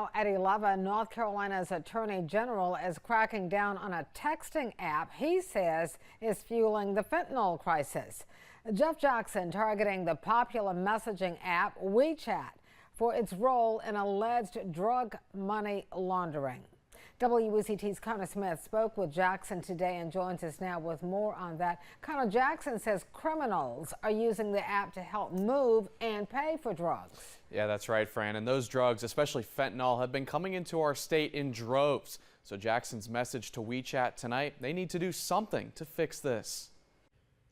Now at 11, North Carolina's Attorney General is cracking down on a texting app he says is fueling the fentanyl crisis. Jeff Jackson targeting the popular messaging app WeChat for its role in alleged drug money laundering. WECT's Connor Smith spoke with Jackson today and joins us now with more on that. Connor, Jackson says criminals are using the app to help move and pay for drugs. Yeah, that's right, Fran. And those drugs, especially fentanyl, have been coming into our state in droves. So Jackson's message to WeChat tonight, they need to do something to fix this.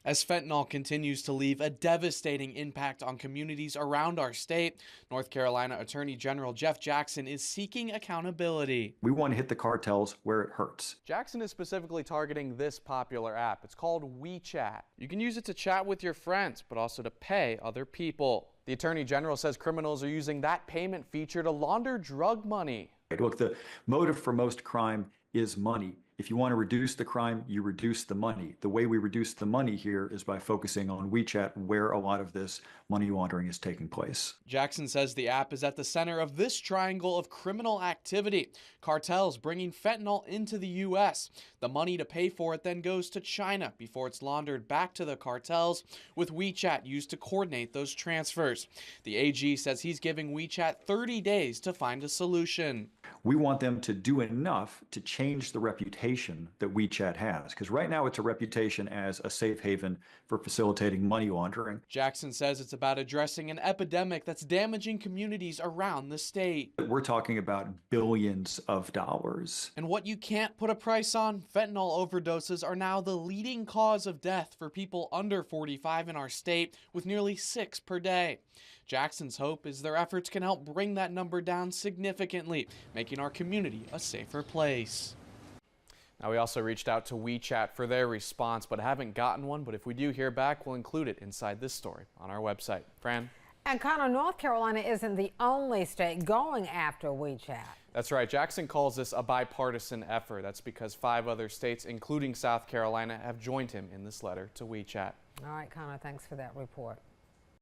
As fentanyl continues to leave a devastating impact on communities around our state, North Carolina Attorney General Jeff Jackson is seeking accountability. We want to hit the cartels where it hurts. Jackson is specifically targeting this popular app. It's called WeChat. You can use it to chat with your friends, but also to pay other people. The Attorney General says criminals are using that payment feature to launder drug money. Look, the motive for most crime is money. If you want to reduce the crime, you reduce the money. The way we reduce the money here is by focusing on WeChat, where a lot of this money laundering is taking place. Jackson says the app is at the center of this triangle of criminal activity. Cartels bringing fentanyl into the U.S. The money to pay for it then goes to China before it's laundered back to the cartels, with WeChat used to coordinate those transfers. The AG says he's giving WeChat 30 days to find a solution. We want them to do enough to change the reputation that WeChat has, because right now it's a reputation as a safe haven for facilitating money laundering. Jackson says it's about addressing an epidemic that's damaging communities around the state. We're talking about billions of dollars. And what you can't put a price on, fentanyl overdoses are now the leading cause of death for people under 45 in our state, with nearly 6 per day. Jackson's hope is their efforts can help bring that number down significantly, making our community a safer place. Now, we also reached out to WeChat for their response, but haven't gotten one. But if we do hear back, we'll include it inside this story on our website. Fran? And Connor, North Carolina isn't the only state going after WeChat. That's right. Jackson calls this a bipartisan effort. That's because 5 other states, including South Carolina, have joined him in this letter to WeChat. All right, Connor, thanks for that report.